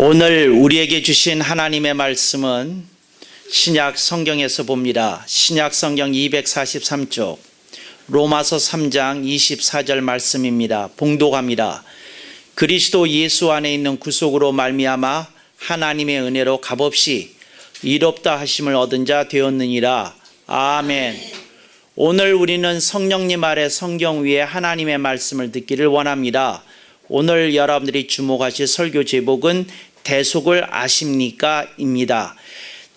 오늘 우리에게 주신 하나님의 말씀은 신약 성경에서 봅니다. 신약 성경 243쪽 로마서 3장 24절 말씀입니다. 봉독합니다. 그리스도 예수 안에 있는 구속으로 말미암아 하나님의 은혜로 값없이 의롭다 하심을 얻은 자 되었느니라. 아멘. 오늘 우리는 성령님 아래 성경 위에 하나님의 말씀을 듣기를 원합니다. 오늘 여러분들이 주목하실 설교 제목은 대속을 아십니까? 입니다.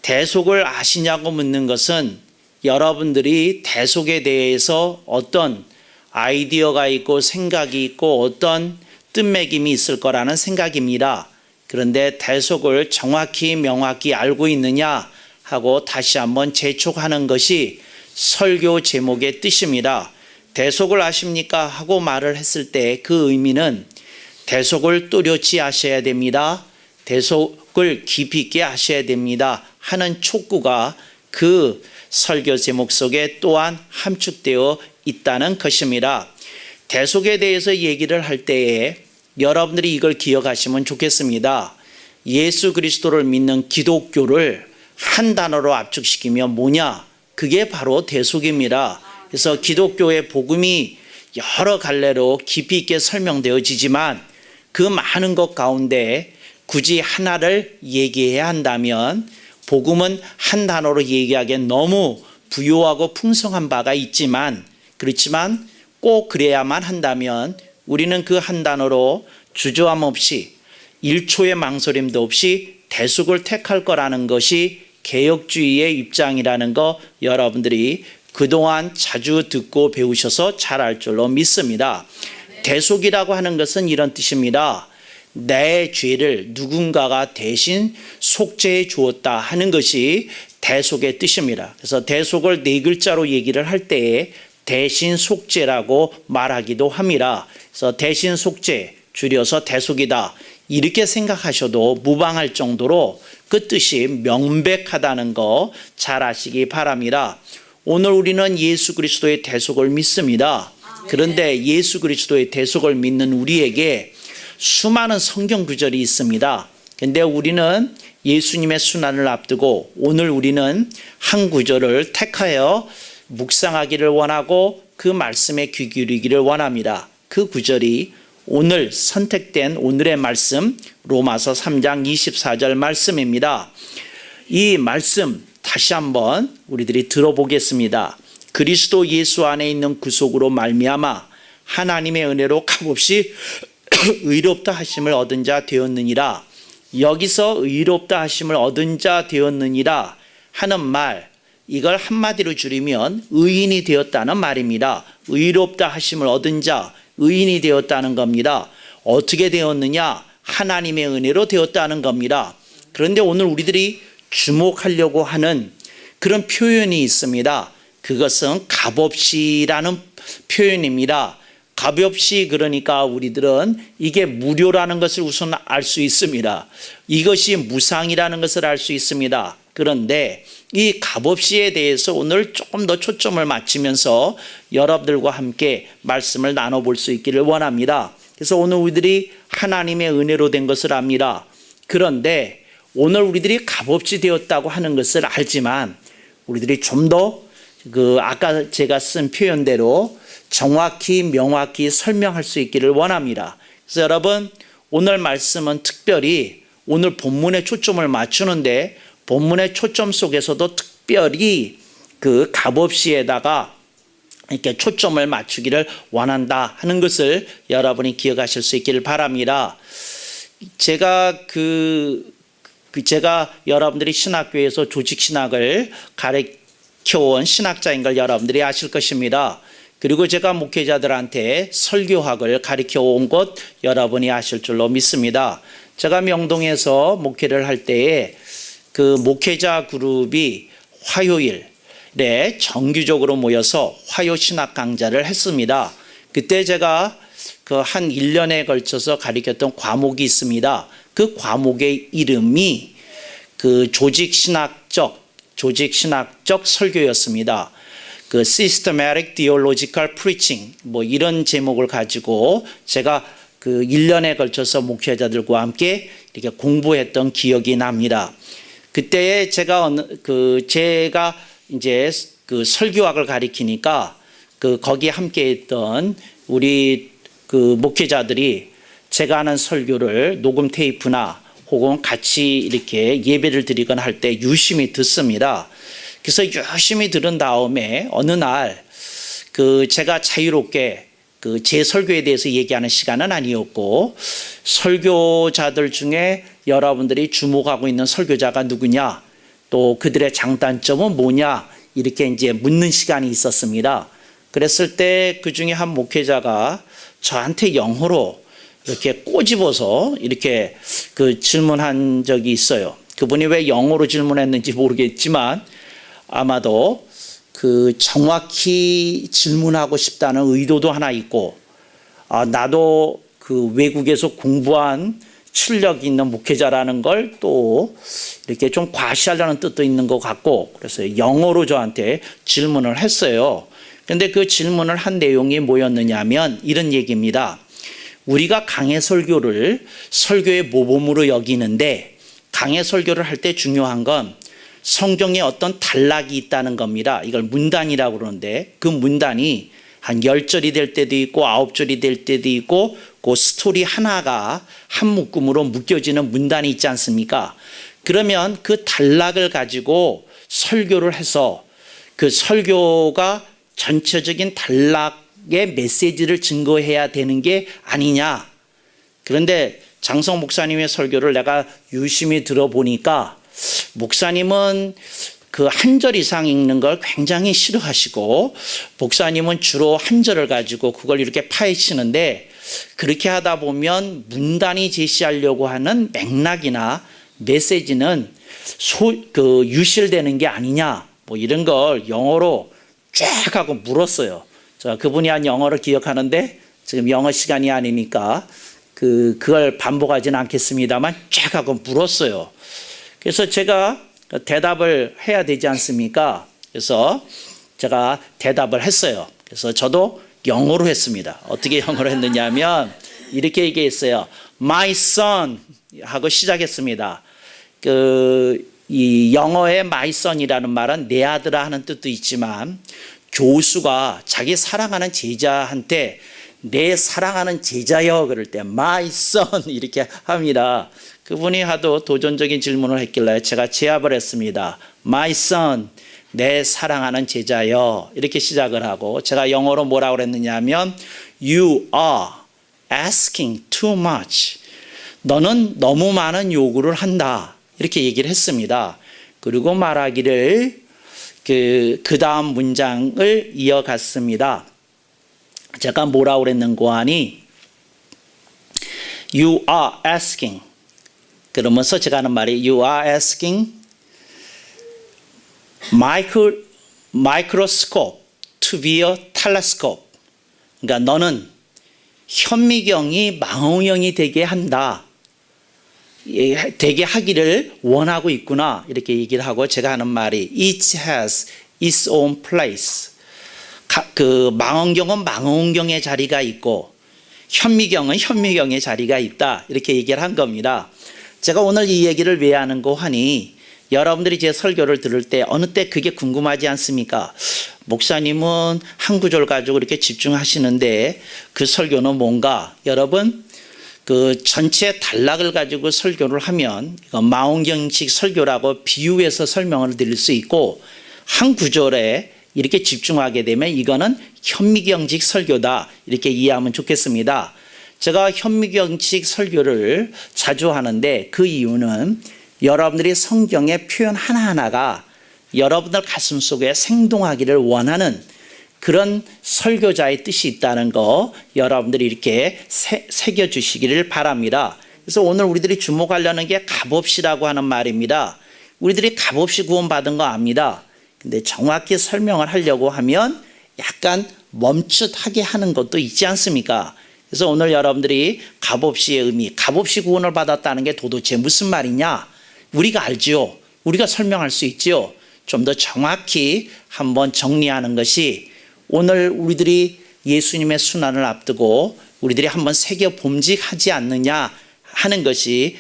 대속을 아시냐고 묻는 것은 여러분들이 대속에 대해서 어떤 아이디어가 있고 생각이 있고 어떤 뜻매김이 있을 거라는 생각입니다. 그런데 대속을 정확히 명확히 알고 있느냐 하고 다시 한번 재촉하는 것이 설교 제목의 뜻입니다. 대속을 아십니까? 하고 말을 했을 때 그 의미는 대속을 뚜렷이 아셔야 됩니다. 대속을 깊이 있게 아셔야 됩니다. 하는 촉구가 그 설교 제목 속에 또한 함축되어 있다는 것입니다. 대속에 대해서 얘기를 할 때에 여러분들이 이걸 기억하시면 좋겠습니다. 예수 그리스도를 믿는 기독교를 한 단어로 압축시키면 뭐냐? 그게 바로 대속입니다. 그래서 기독교의 복음이 여러 갈래로 깊이 있게 설명되어지지만 그 많은 것 가운데 굳이 하나를 얘기해야 한다면 복음은 한 단어로 얘기하기엔 너무 부유하고 풍성한 바가 있지만 그렇지만 꼭 그래야만 한다면 우리는 그 한 단어로 주저함 없이 1초의 망설임도 없이 대속을 택할 거라는 것이 개혁주의의 입장이라는 거 여러분들이 그동안 자주 듣고 배우셔서 잘 알 줄로 믿습니다. 대속이라고 하는 것은 이런 뜻입니다. 내 죄를 누군가가 대신 속죄해 주었다 하는 것이 대속의 뜻입니다. 그래서 대속을 네 글자로 얘기를 할 때에 대신 속죄라고 말하기도 합니다. 그래서 대신 속죄, 줄여서 대속이다. 이렇게 생각하셔도 무방할 정도로 그 뜻이 명백하다는 거 잘 아시기 바랍니다. 오늘 우리는 예수 그리스도의 대속을 믿습니다. 그런데 예수 그리스도의 대속을 믿는 우리에게 수많은 성경 구절이 있습니다. 그런데 우리는 예수님의 순환을 앞두고 오늘 우리는 한 구절을 택하여 묵상하기를 원하고 그 말씀에 귀 기울이기를 원합니다. 그 구절이 오늘 선택된 오늘의 말씀 로마서 3장 24절 말씀입니다. 이 말씀 다시 한번 우리들이 들어보겠습니다. 그리스도 예수 안에 있는 구속으로 말미암아 하나님의 은혜로 값없이 의롭다 하심을 얻은 자 되었느니라. 여기서 의롭다 하심을 얻은 자 되었느니라 하는 말, 이걸 한마디로 줄이면 의인이 되었다는 말입니다. 의롭다 하심을 얻은 자, 의인이 되었다는 겁니다. 어떻게 되었느냐? 하나님의 은혜로 되었다는 겁니다. 그런데 오늘 우리들이 주목하려고 하는 그런 표현이 있습니다. 그것은 값없이라는 표현입니다. 값없이 그러니까 우리들은 이게 무료라는 것을 우선 알 수 있습니다. 이것이 무상이라는 것을 알 수 있습니다. 그런데 이 값없이에 대해서 오늘 조금 더 초점을 맞추면서 여러분들과 함께 말씀을 나눠볼 수 있기를 원합니다. 그래서 오늘 우리들이 하나님의 은혜로 된 것을 압니다. 그런데 오늘 우리들이 값없이 되었다고 하는 것을 알지만 우리들이 좀 더 아까 제가 쓴 표현대로 정확히 명확히 설명할 수 있기를 원합니다. 그래서 여러분 오늘 말씀은 특별히 오늘 본문에 초점을 맞추는데 본문의 초점 속에서도 특별히 그 값없이에다가 이렇게 초점을 맞추기를 원한다 하는 것을 여러분이 기억하실 수 있기를 바랍니다. 제가 제가 여러분들이 신학교에서 조직신학을 가르쳐온 신학자인 걸 여러분들이 아실 것입니다. 그리고 제가 목회자들한테 설교학을 가르쳐 온 것 여러분이 아실 줄로 믿습니다. 제가 명동에서 목회를 할 때에 그 목회자 그룹이 화요일에 정기적으로 모여서 화요 신학 강좌를 했습니다. 그때 제가 그 한 1년에 걸쳐서 가르쳤던 과목이 있습니다. 그 과목의 이름이 그 조직신학적 설교였습니다. 그 Systematic Theological Preaching 이런 제목을 가지고 제가 그 1년에 걸쳐서 목회자들과 함께 이렇게 공부했던 기억이 납니다. 그때에 제가 이제 그 설교학을 가리키니까 거기 함께 했던 우리 그 목회자들이 제가 하는 설교를 녹음 테이프나 혹은 같이 이렇게 예배를 드리거나 할 때 유심히 듣습니다. 그래서 유심히 들은 다음에 어느 날 제가 자유롭게 제 설교에 대해서 얘기하는 시간은 아니었고, 설교자들 중에 여러분들이 주목하고 있는 설교자가 누구냐, 또 그들의 장단점은 뭐냐, 이렇게 이제 묻는 시간이 있었습니다. 그랬을 때 그 중에 한 목회자가 저한테 영어로 이렇게 꼬집어서 이렇게 질문한 적이 있어요. 그분이 왜 영어로 질문했는지 모르겠지만 아마도 정확히 질문하고 싶다는 의도도 하나 있고, 나도 외국에서 공부한 출력 있는 목회자라는 걸 또 이렇게 좀 과시하려는 뜻도 있는 것 같고, 그래서 영어로 저한테 질문을 했어요. 그런데 그 질문을 한 내용이 뭐였느냐 하면 이런 얘기입니다. 우리가 강해 설교를 설교의 모범으로 여기는데, 강해 설교를 할 때 중요한 건 성경에 어떤 단락이 있다는 겁니다. 이걸 문단이라고 그러는데, 그 문단이 한 10절이 될 때도 있고 9절이 될 때도 있고, 그 스토리 하나가 한 묶음으로 묶여지는 문단이 있지 않습니까? 그러면 그 단락을 가지고 설교를 해서 그 설교가 전체적인 단락의 메시지를 증거해야 되는 게 아니냐. 그런데 장성 목사님의 설교를 내가 유심히 들어보니까 목사님은 한 절 이상 읽는 걸 굉장히 싫어하시고, 목사님은 주로 한 절을 가지고 그걸 이렇게 파헤치는데, 그렇게 하다 보면 문단이 제시하려고 하는 맥락이나 메시지는 유실되는 게 아니냐, 뭐 이런 걸 영어로 쫙 하고 물었어요. 그분이 한 영어를 기억하는데 지금 영어 시간이 아니니까 그걸 반복하지는 않겠습니다만 쫙 하고 물었어요. 그래서 제가 대답을 해야 되지 않습니까? 그래서 제가 대답을 했어요. 그래서 저도 영어로 했습니다. 어떻게 영어로 했느냐 하면 이렇게 얘기했어요. My son 하고 시작했습니다. 이 영어의 my son이라는 말은 내 아들아 하는 뜻도 있지만, 교수가 자기 사랑하는 제자한테 내 사랑하는 제자여 그럴 때 my son 이렇게 합니다. 그분이 하도 도전적인 질문을 했길래 제가 제압을 했습니다. My son, 내 사랑하는 제자여, 이렇게 시작을 하고, 제가 영어로 뭐라고 그랬느냐 하면 You are asking too much. 너는 너무 많은 요구를 한다, 이렇게 얘기를 했습니다. 그리고 말하기를 그 다음 문장을 이어갔습니다. 제가 뭐라고 그랬는고 하니 You are asking, 그러면서 제가 하는 말이 You are asking microscope to be a telescope. 그러니까 너는 현미경이 망원경이 되게 한다, 되게 하기를 원하고 있구나, 이렇게 얘기를 하고, 제가 하는 말이 Each has its own place. 망원경은 망원경의 자리가 있고 현미경은 현미경의 자리가 있다, 이렇게 얘기를 한 겁니다. 제가 오늘 이 얘기를 왜 하는고 하니, 여러분들이 제 설교를 들을 때 어느 때 그게 궁금하지 않습니까? 목사님은 한 구절 가지고 이렇게 집중하시는데 그 설교는 뭔가? 여러분, 전체 단락을 가지고 설교를 하면 망원경식 설교라고 비유해서 설명을 드릴 수 있고, 한 구절에 이렇게 집중하게 되면 이거는 현미경식 설교다, 이렇게 이해하면 좋겠습니다. 제가 현미경식 설교를 자주 하는데 그 이유는 여러분들이 성경의 표현 하나하나가 여러분들 가슴 속에 생동하기를 원하는 그런 설교자의 뜻이 있다는 거 여러분들이 이렇게 새겨주시기를 바랍니다. 그래서 오늘 우리들이 주목하려는 게 값없이라고 하는 말입니다. 우리들이 값없이 구원받은 거 압니다. 근데 정확히 설명을 하려고 하면 약간 멈칫하게 하는 것도 있지 않습니까? 그래서 오늘 여러분들이 값없이의 의미, 값없이 구원을 받았다는 게 도대체 무슨 말이냐? 우리가 알지요. 우리가 설명할 수 있지요. 좀 더 정확히 한번 정리하는 것이, 오늘 우리들이 예수님의 순환을 앞두고 우리들이 한번 새겨 봄직하지 않느냐 하는 것이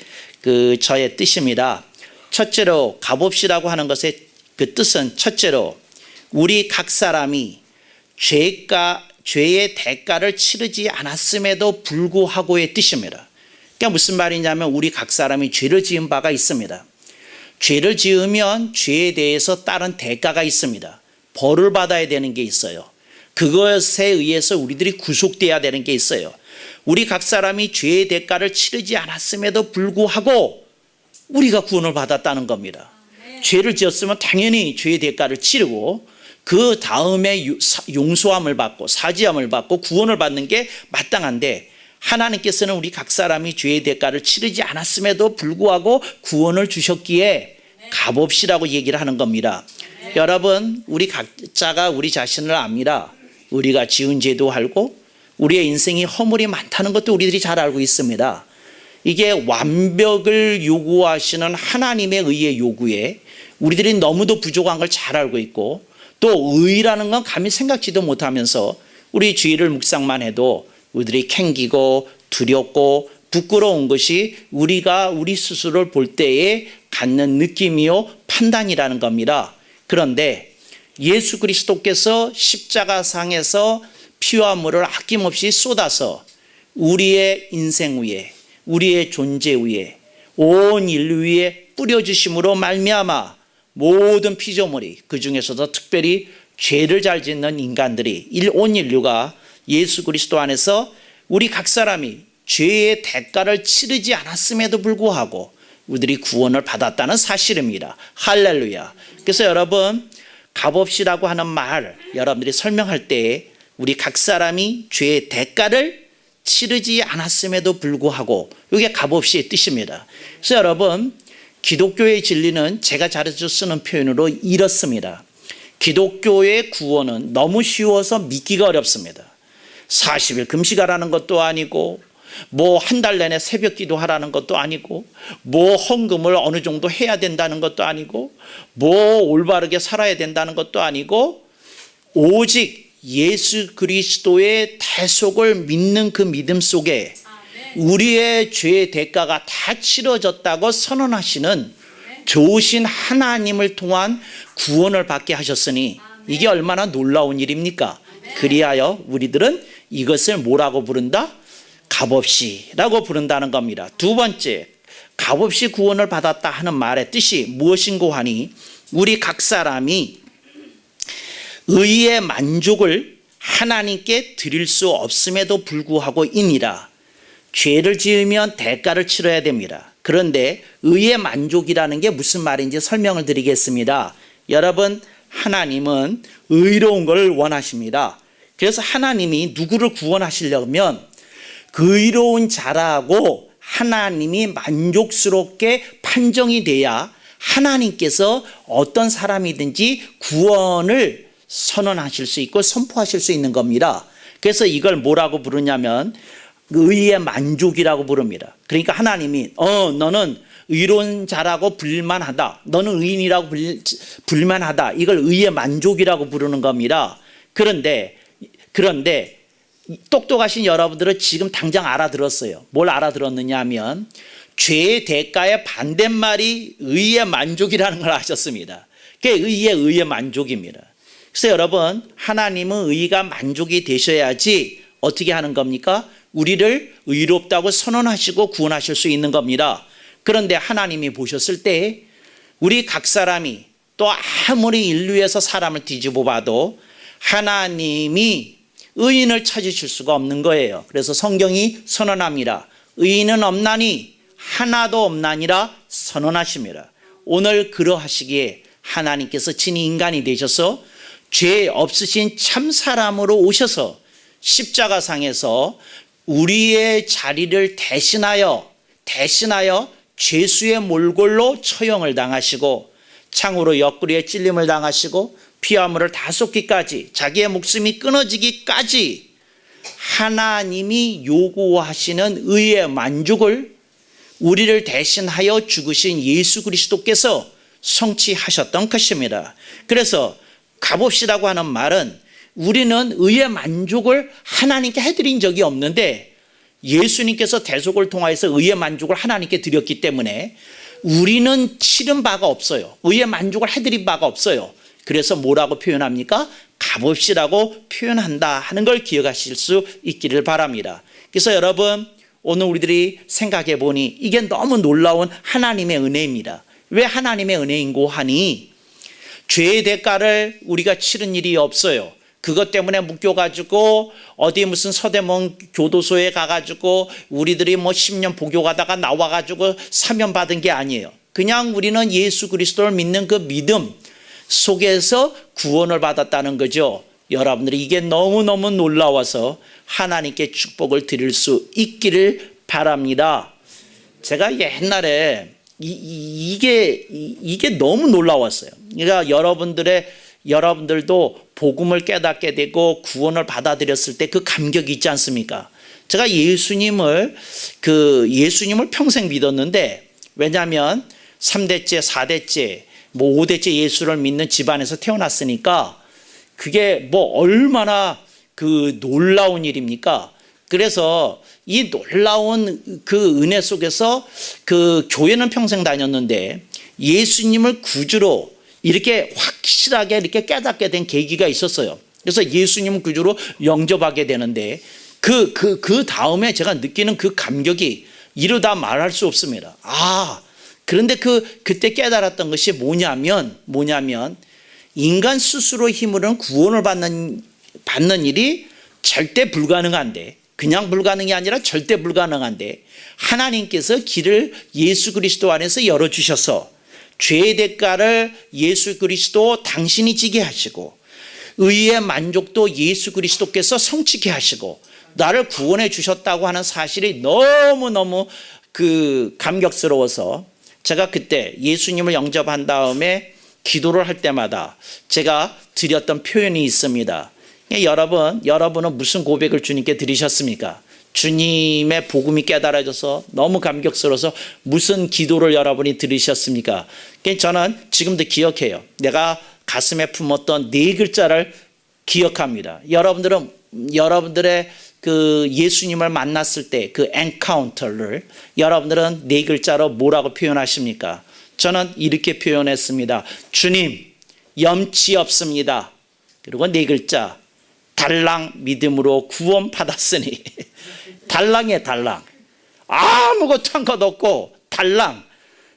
저의 뜻입니다. 첫째로 값없이라고 하는 것의 그 뜻은 첫째로 우리 각 사람이 죄의 대가를 치르지 않았음에도 불구하고의 뜻입니다. 그러니까 무슨 말이냐면 우리 각 사람이 죄를 지은 바가 있습니다. 죄를 지으면 죄에 대해서 따른 대가가 있습니다. 벌을 받아야 되는 게 있어요. 그것에 의해서 우리들이 구속돼야 되는 게 있어요. 우리 각 사람이 죄의 대가를 치르지 않았음에도 불구하고 우리가 구원을 받았다는 겁니다. 죄를 지었으면 당연히 죄의 대가를 치르고 그 다음에 용서함을 받고 사지함을 받고 구원을 받는 게 마땅한데, 하나님께서는 우리 각 사람이 죄의 대가를 치르지 않았음에도 불구하고 구원을 주셨기에 값없이라고 얘기를 하는 겁니다. 여러분, 우리 각자가 우리 자신을 압니다. 우리가 지은 죄도 알고 우리의 인생이 허물이 많다는 것도 우리들이 잘 알고 있습니다. 이게 완벽을 요구하시는 하나님의 의의 요구에 우리들이 너무도 부족한 걸 잘 알고 있고, 또 의라는 건 감히 생각지도 못하면서 우리 죄를 묵상만 해도 우리들이 캥기고 두렵고 부끄러운 것이 우리가 우리 스스로를 볼 때에 갖는 느낌이요 판단이라는 겁니다. 그런데 예수 그리스도께서 십자가상에서 피와 물을 아낌없이 쏟아서 우리의 인생 위에, 우리의 존재 위에, 온 인류 위에 뿌려주심으로 말미암아 모든 피조물이, 그 중에서도 특별히 죄를 잘 짓는 인간들이, 온 인류가 예수 그리스도 안에서 우리 각 사람이 죄의 대가를 치르지 않았음에도 불구하고 우리들이 구원을 받았다는 사실입니다. 할렐루야. 그래서 여러분, 값없이라고 하는 말 여러분들이 설명할 때 우리 각 사람이 죄의 대가를 치르지 않았음에도 불구하고, 이게 값없이의 뜻입니다. 그래서 여러분, 기독교의 진리는 제가 자주 쓰는 표현으로 이렇습니다. 기독교의 구원은 너무 쉬워서 믿기가 어렵습니다. 40일 금식하라는 것도 아니고, 뭐 한 달 내내 새벽 기도하라는 것도 아니고, 뭐 헌금을 어느 정도 해야 된다는 것도 아니고, 뭐 올바르게 살아야 된다는 것도 아니고, 오직 예수 그리스도의 대속을 믿는 그 믿음 속에 우리의 죄의 대가가 다 치러졌다고 선언하시는 좋으신 하나님을 통한 구원을 받게 하셨으니 이게 얼마나 놀라운 일입니까? 그리하여 우리들은 이것을 뭐라고 부른다? 값없이라고 부른다는 겁니다. 두 번째, 값없이 구원을 받았다 하는 말의 뜻이 무엇인고 하니, 우리 각 사람이 의의 만족을 하나님께 드릴 수 없음에도 불구하고이니라. 죄를 지으면 대가를 치러야 됩니다. 그런데 의의 만족이라는 게 무슨 말인지 설명을 드리겠습니다. 여러분, 하나님은 의로운 걸 원하십니다. 그래서 하나님이 누구를 구원하시려면 그 의로운 자라고 하나님이 만족스럽게 판정이 돼야 하나님께서 어떤 사람이든지 구원을 선언하실 수 있고 선포하실 수 있는 겁니다. 그래서 이걸 뭐라고 부르냐면 의의 만족이라고 부릅니다. 그러니까 하나님이 너는 의로운 자라고 불만하다, 너는 의인이라고 불만하다, 이걸 의의 만족이라고 부르는 겁니다. 그런데 똑똑하신 여러분들은 지금 당장 알아들었어요. 뭘 알아들었느냐 하면 죄의 대가의 반대말이 의의 만족이라는 걸 아셨습니다. 그게 의의 만족입니다. 그래서 여러분, 하나님은 의가 만족이 되셔야지 어떻게 하는 겁니까? 우리를 의롭다고 선언하시고 구원하실 수 있는 겁니다. 그런데 하나님이 보셨을 때 우리 각 사람이, 또 아무리 인류에서 사람을 뒤집어 봐도 하나님이 의인을 찾으실 수가 없는 거예요. 그래서 성경이 선언합니다. 의인은 없나니 하나도 없나니라 선언하십니다. 오늘 그러하시기에 하나님께서 친히 인간이 되셔서 죄 없으신 참 사람으로 오셔서 십자가상에서 우리의 자리를 대신하여 죄수의 몰골로 처형을 당하시고 창으로 옆구리에 찔림을 당하시고 피와 물을 다 쏟기까지, 자기의 목숨이 끊어지기까지 하나님이 요구하시는 의의 만족을 우리를 대신하여 죽으신 예수 그리스도께서 성취하셨던 것입니다. 그래서 값없이라고 하는 말은 우리는 의의 만족을 하나님께 해드린 적이 없는데 예수님께서 대속을 통하여서 의의 만족을 하나님께 드렸기 때문에 우리는 치른 바가 없어요. 의의 만족을 해드린 바가 없어요. 그래서 뭐라고 표현합니까? 값없이라고 표현한다 하는 걸 기억하실 수 있기를 바랍니다. 그래서 여러분, 오늘 우리들이 생각해 보니 이게 너무 놀라운 하나님의 은혜입니다. 왜 하나님의 은혜인고 하니 죄의 대가를 우리가 치른 일이 없어요. 그것 때문에 묶여가지고 어디 무슨 서대문 교도소에 가가지고 우리들이 뭐 10년 복역하다가 나와가지고 사면받은 게 아니에요. 그냥 우리는 예수 그리스도를 믿는 그 믿음 속에서 구원을 받았다는 거죠. 여러분들이 이게 너무너무 놀라워서 하나님께 축복을 드릴 수 있기를 바랍니다. 제가 옛날에 이게 너무 놀라웠어요. 그러니까 여러분들도 복음을 깨닫게 되고 구원을 받아들였을 때 그 감격이 있지 않습니까? 제가 예수님을 평생 믿었는데, 왜냐하면 3대째, 4대째, 뭐 5대째 예수를 믿는 집안에서 태어났으니까 그게 뭐 얼마나 그 놀라운 일입니까? 그래서 이 놀라운 그 은혜 속에서 그 교회는 평생 다녔는데 예수님을 구주로 이렇게 확실하게 이렇게 깨닫게 된 계기가 있었어요. 그래서 예수님 구주로 영접하게 되는데 그 다음에 제가 느끼는 그 감격이 이루다 말할 수 없습니다. 그런데 그때 깨달았던 것이 뭐냐면 인간 스스로 힘으로는 구원을 받는 일이 절대 불가능한데, 그냥 불가능이 아니라 절대 불가능한데 하나님께서 길을 예수 그리스도 안에서 열어주셔서 죄의 대가를 예수 그리스도 당신이 지게 하시고 의의 만족도 예수 그리스도께서 성취케 하시고 나를 구원해 주셨다고 하는 사실이 너무너무 감격스러워서 제가 그때 예수님을 영접한 다음에 기도를 할 때마다 제가 드렸던 표현이 있습니다. 여러분은 무슨 고백을 주님께 드리셨습니까? 주님의 복음이 깨달아져서 너무 감격스러워서 무슨 기도를 여러분이 들으셨습니까? 저는 지금도 기억해요. 내가 가슴에 품었던 4글자를 기억합니다. 여러분들의 그 예수님을 만났을 때 그 엔카운터를 여러분들은 4글자로 뭐라고 표현하십니까? 저는 이렇게 표현했습니다. 주님, 염치 없습니다. 그리고 4글자, 달랑 믿음으로 구원 받았으니. 달랑이에요, 달랑. 아무것도 한 것 없고 달랑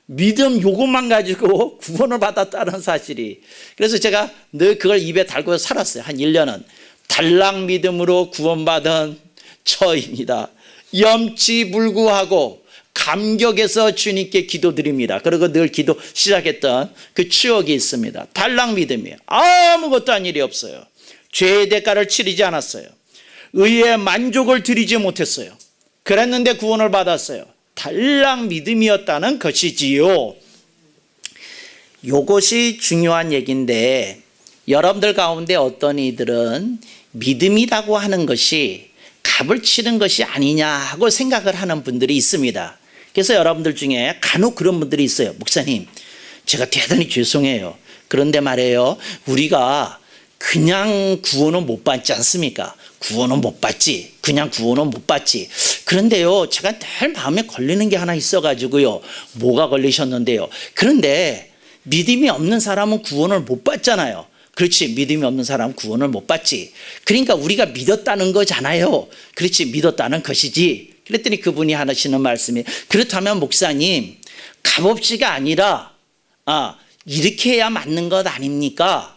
믿음 요것만 가지고 구원을 받았다는 사실이. 그래서 제가 늘 그걸 입에 달고 살았어요. 한 1년은. 달랑 믿음으로 구원받은 저입니다. 염치불구하고 감격해서 주님께 기도드립니다. 그리고 늘 기도 시작했던 그 추억이 있습니다. 달랑 믿음이에요. 아무것도 한 일이 없어요. 죄의 대가를 치르지 않았어요. 의의 만족을 드리지 못했어요. 그랬는데 구원을 받았어요. 달랑 믿음이었다는 것이지요. 이것이 중요한 얘기인데 여러분들 가운데 어떤 이들은 믿음이라고 하는 것이 값을 치른 것이 아니냐 하고 생각을 하는 분들이 있습니다. 그래서 여러분들 중에 간혹 그런 분들이 있어요. 목사님, 제가 대단히 죄송해요. 그런데 말이에요, 우리가 그냥 구원은 못 받지 않습니까? 구원은 못 받지. 그냥 구원은 못 받지. 그런데요, 제가 늘 마음에 걸리는 게 하나 있어가지고요. 뭐가 걸리셨는데요? 그런데 믿음이 없는 사람은 구원을 못 받잖아요. 그렇지, 믿음이 없는 사람은 구원을 못 받지. 그러니까 우리가 믿었다는 거잖아요. 그렇지, 믿었다는 것이지. 그랬더니 그분이 하시는 말씀이, 그렇다면 목사님, 값없이가 아니라 이렇게 해야 맞는 것 아닙니까?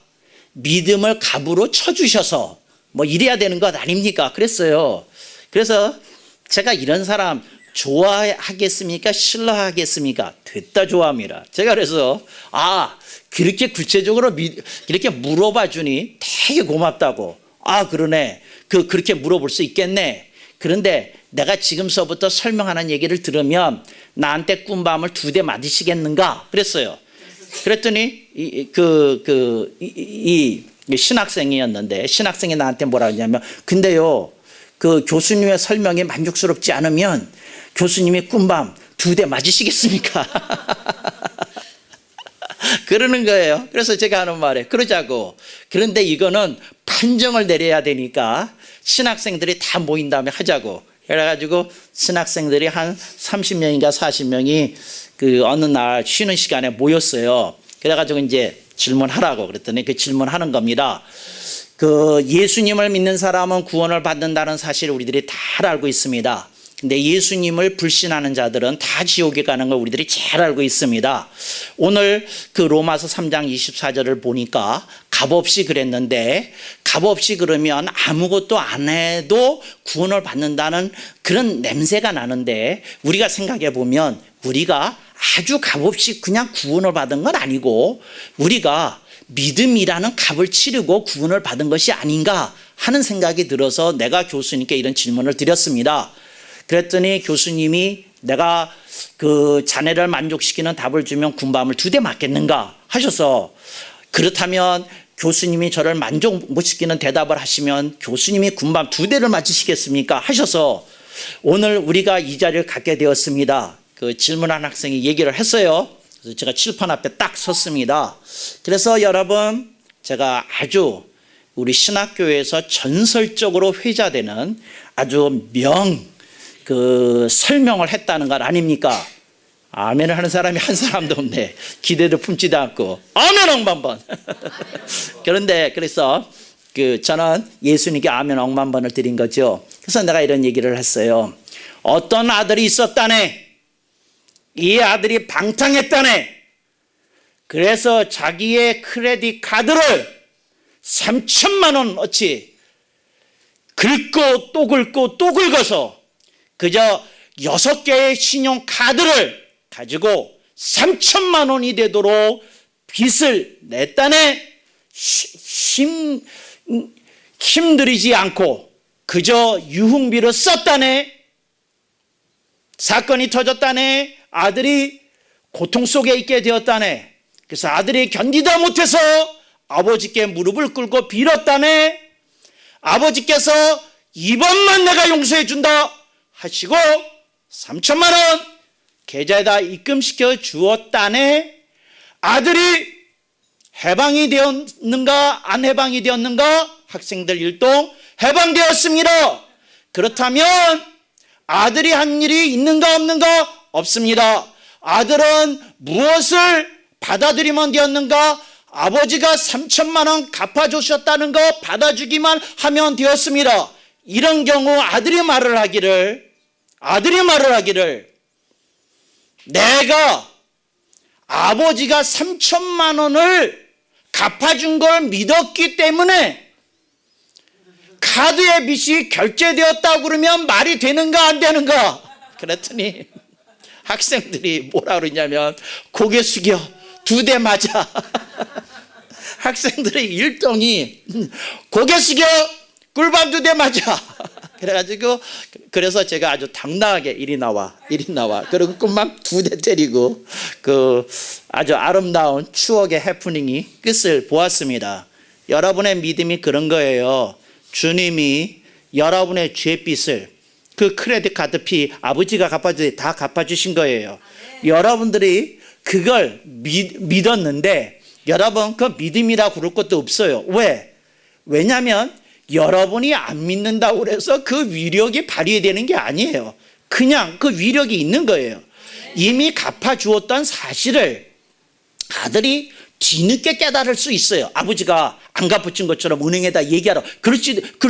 믿음을 값으로 쳐주셔서 뭐 이래야 되는 것 아닙니까? 그랬어요. 그래서 제가 이런 사람 좋아하겠습니까? 싫어하겠습니까? 됐다 좋아합니다. 제가 그래서 그렇게 구체적으로 이렇게 물어봐 주니 되게 고맙다고. 그러네. 그렇게 물어볼 수 있겠네. 그런데 내가 지금서부터 설명하는 얘기를 들으면 나한테 꾼밤을 2대 맞으시겠는가? 그랬어요. 그랬더니 이 신학생이었는데 신학생이 나한테 뭐라 하냐면, 근데요, 그 교수님의 설명이 만족스럽지 않으면 교수님이 꾼밤 2대 맞으시겠습니까? 그러는 거예요. 그래서 제가 하는 말에 그러자고. 그런데 이거는 판정을 내려야 되니까 신학생들이 다 모인 다음에 하자고. 그래가지고 신학생들이 한 30명인가 40명이 그 어느 날 쉬는 시간에 모였어요. 그래가지고 이제 질문하라고 그랬더니 그 질문하는 겁니다. 그 예수님을 믿는 사람은 구원을 받는다는 사실을 우리들이 다 알고 있습니다. 근데 예수님을 불신하는 자들은 다 지옥에 가는 걸 우리들이 잘 알고 있습니다. 오늘 그 로마서 3장 24절을 보니까 값없이 그랬는데, 값없이 그러면 아무것도 안 해도 구원을 받는다는 그런 냄새가 나는데, 우리가 생각해 보면 우리가 아주 값없이 그냥 구원을 받은 건 아니고 우리가 믿음이라는 값을 치르고 구원을 받은 것이 아닌가 하는 생각이 들어서 내가 교수님께 이런 질문을 드렸습니다. 그랬더니 교수님이 내가 그 자네를 만족시키는 답을 주면 군밤을 2대 맞겠는가 하셔서, 그렇다면 교수님이 저를 만족 못 시키는 대답을 하시면 교수님이 군밤 2대를 맞으시겠습니까 하셔서 오늘 우리가 이 자리를 갖게 되었습니다. 그 질문한 학생이 얘기를 했어요. 그래서 제가 칠판 앞에 딱 섰습니다. 그래서 여러분, 제가 아주 우리 신학교에서 전설적으로 회자되는 아주 설명을 했다는 것 아닙니까? 아멘을 하는 사람이 한 사람도 없네. 기대도 품지도 않고 아멘 억만번. 그런데 그래서 저는 예수님께 아멘 억만번을 드린 거죠. 그래서 내가 이런 얘기를 했어요. 어떤 아들이 있었다네. 이 아들이 방탕했다네. 그래서 자기의 크레딧 카드를 3천만 원어치 긁고 또 긁고 또 긁어서 그저 6개의 신용카드를 가지고 3천만 원이 되도록 빚을 냈다네. 힘들이지 않고 그저 유흥비로 썼다네. 사건이 터졌다네. 아들이 고통 속에 있게 되었다네. 그래서 아들이 견디다 못해서 아버지께 무릎을 꿇고 빌었다네. 아버지께서 이번만 내가 용서해 준다 하시고 3천만 원 계좌에다 입금시켜 주었다네. 아들이 해방이 되었는가 안 해방이 되었는가? 학생들 일동 해방되었습니다. 그렇다면 아들이 한 일이 있는가 없는가? 없습니다. 아들은 무엇을 받아들이면 되었는가? 아버지가 3천만 원 갚아주셨다는 거 받아주기만 하면 되었습니다. 이런 경우 아들이 말을 하기를 내가 아버지가 3천만 원을 갚아준 걸 믿었기 때문에 카드의 빚이 결제되었다고 그러면 말이 되는가 안 되는가? 그랬더니 학생들이 뭐라 그러냐면 고개 숙여 2대 맞아. 학생들의 일동이 고개 숙여 꿀밤 2대 맞아. 그래가지고 그래서 제가 아주 당당하게 이리 나와 그리고 꿀밤 2대 때리고 그 아주 아름다운 추억의 해프닝이 끝을 보았습니다. 여러분의 믿음이 그런 거예요. 주님이 여러분의 죄빚을 그 크레딧 카드 피 아버지가 다 갚아주신 거예요. 여러분들이 그걸 믿었는데 여러분 그 믿음이라 부를 것도 없어요. 왜? 왜냐하면 여러분이 안 믿는다고 해서 그 위력이 발휘되는 게 아니에요. 그냥 그 위력이 있는 거예요. 이미 갚아주었던 사실을 아들이 뒤늦게 깨달을 수 있어요. 아버지가 안 갚아준 것처럼 은행에다 얘기하라. 그럴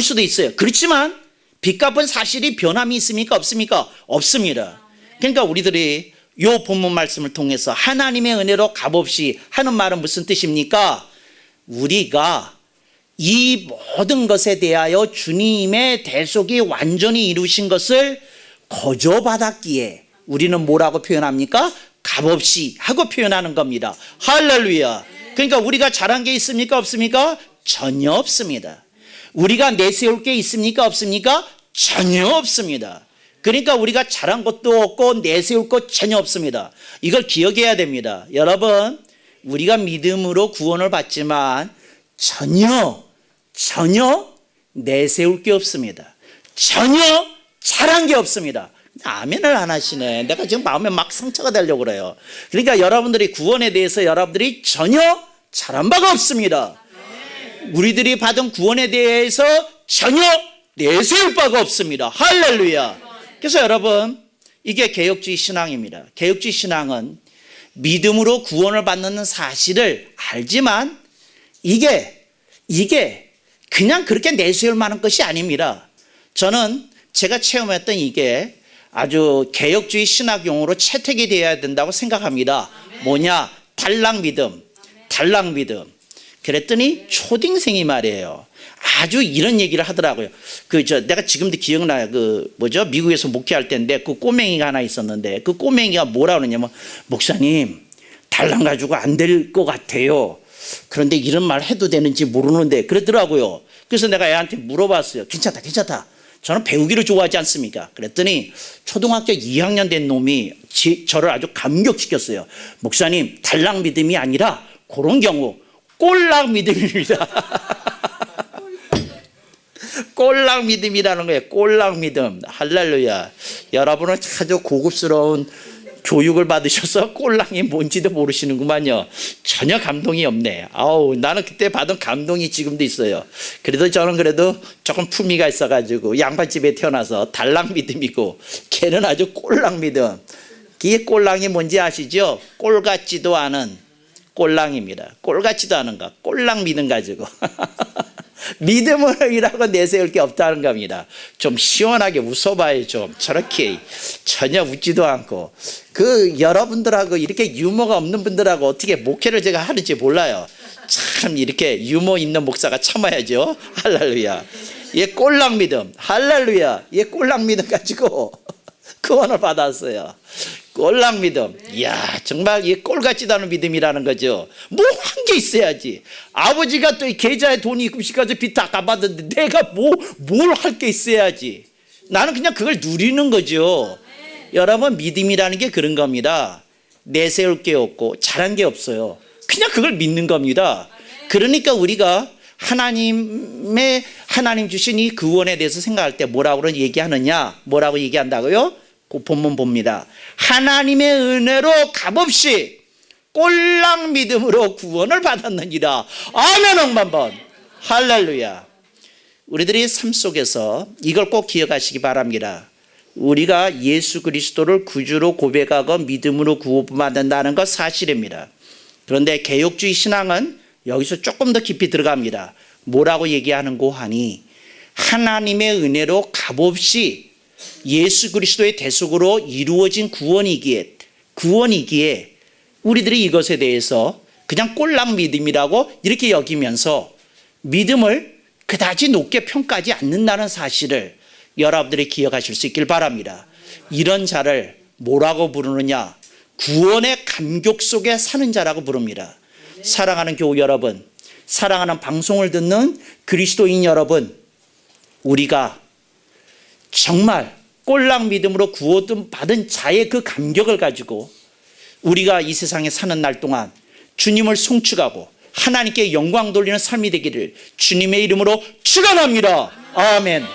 수도 있어요. 그렇지만 빚 갚은 사실이 변함이 있습니까? 없습니까? 없습니다. 그러니까 우리들이 이 본문 말씀을 통해서 하나님의 은혜로 값없이 하는 말은 무슨 뜻입니까? 우리가 이 모든 것에 대하여 주님의 대속이 완전히 이루신 것을 거저받았기에 우리는 뭐라고 표현합니까? 값없이 하고 표현하는 겁니다. 할렐루야. 그러니까 우리가 잘한 게 있습니까? 없습니까? 전혀 없습니다. 우리가 내세울 게 있습니까? 없습니까? 전혀 없습니다. 그러니까 우리가 잘한 것도 없고 내세울 것 전혀 없습니다. 이걸 기억해야 됩니다. 여러분, 우리가 믿음으로 구원을 받지만 전혀 내세울 게 없습니다. 전혀 잘한 게 없습니다. 아멘을 안 하시네. 내가 지금 마음에 막 상처가 되려고 그래요. 그러니까 여러분들이 구원에 대해서 여러분들이 전혀 잘한 바가 없습니다. 우리들이 받은 구원에 대해서 전혀 내세울 바가 없습니다. 할렐루야. 그래서 여러분, 이게 개혁주의 신앙입니다. 개혁주의 신앙은 믿음으로 구원을 받는 사실을 알지만 이게 그냥 그렇게 내세울 만한 것이 아닙니다. 저는 제가 체험했던 이게 아주 개혁주의 신학 용어로 채택이 되어야 된다고 생각합니다. 뭐냐? 단락 믿음. 그랬더니 초딩생이 말이에요. 아주 이런 얘기를 하더라고요. 내가 지금도 기억나요. 미국에서 목회할 때인데 그 꼬맹이가 하나 있었는데 그 꼬맹이가 뭐라 그러냐면, 목사님, 달랑 가지고 안 될 것 같아요. 그런데 이런 말 해도 되는지 모르는데 그러더라고요. 그래서 내가 애한테 물어봤어요. 괜찮다. 저는 배우기를 좋아하지 않습니까? 그랬더니 초등학교 2학년 된 놈이 저를 아주 감격시켰어요. 목사님, 달랑 믿음이 아니라 그런 경우 꼴랑 믿음입니다. 꼴랑 믿음이라는 거예요. 꼴랑 믿음. 할렐루야. 여러분은 아주 고급스러운 교육을 받으셔서 꼴랑이 뭔지도 모르시는구만요. 전혀 감동이 없네. 나는 그때 받은 감동이 지금도 있어요. 저는 그래도 조금 품위가 있어가지고 양반집에 태어나서 달랑 믿음이고, 걔는 아주 꼴랑 믿음. 이 꼴랑이 뭔지 아시죠? 꼴 같지도 않은 꼴랑입니다. 꼴 같지도 않은 거. 꼴랑 믿음 가지고. 믿음이라고 내세울 게 없다는 겁니다. 좀 시원하게 웃어봐요. 좀 저렇게 전혀 웃지도 않고. 여러분들하고 이렇게 유머가 없는 분들하고 어떻게 목회를 제가 하는지 몰라요. 참 이렇게 유머 있는 목사가 참아야죠. 할렐루야. 꼴랑 믿음. 할렐루야. 꼴랑 믿음 가지고 구원을 받았어요. 꼴랑 믿음. 이야, 정말 꼴 같지도 않은 믿음이라는 거죠. 뭐 한 게 있어야지. 아버지가 또 계좌에 돈이 급식까지 빚 다 갚았는데 내가 뭘 할 게 있어야지. 나는 그냥 그걸 누리는 거죠. 여러분, 믿음이라는 게 그런 겁니다. 내세울 게 없고 잘한 게 없어요. 그냥 그걸 믿는 겁니다. 그러니까 우리가 하나님 주신 이 구원에 대해서 생각할 때 뭐라고 얘기하느냐? 뭐라고 얘기한다고요? 그 본문 봅니다. 하나님의 은혜로 값없이 꼴랑 믿음으로 구원을 받았느니라. 아멘 억만번. 할렐루야. 우리들이 삶 속에서 이걸 꼭 기억하시기 바랍니다. 우리가 예수 그리스도를 구주로 고백하고 믿음으로 구원받는다는 것 사실입니다. 그런데 개혁주의 신앙은 여기서 조금 더 깊이 들어갑니다. 뭐라고 얘기하는고 하니, 하나님의 은혜로 값없이 예수 그리스도의 대속으로 이루어진 구원이기에 우리들이 이것에 대해서 그냥 꼴랑 믿음이라고 이렇게 여기면서 믿음을 그다지 높게 평가하지 않는다는 사실을 여러분들이 기억하실 수 있길 바랍니다. 이런 자를 뭐라고 부르느냐? 구원의 감격 속에 사는 자라고 부릅니다. 사랑하는 교우 여러분, 사랑하는 방송을 듣는 그리스도인 여러분, 우리가 정말 꼴랑 믿음으로 구원받은 자의 그 감격을 가지고 우리가 이 세상에 사는 날 동안 주님을 송축하고 하나님께 영광 돌리는 삶이 되기를 주님의 이름으로 축원합니다. 아멘.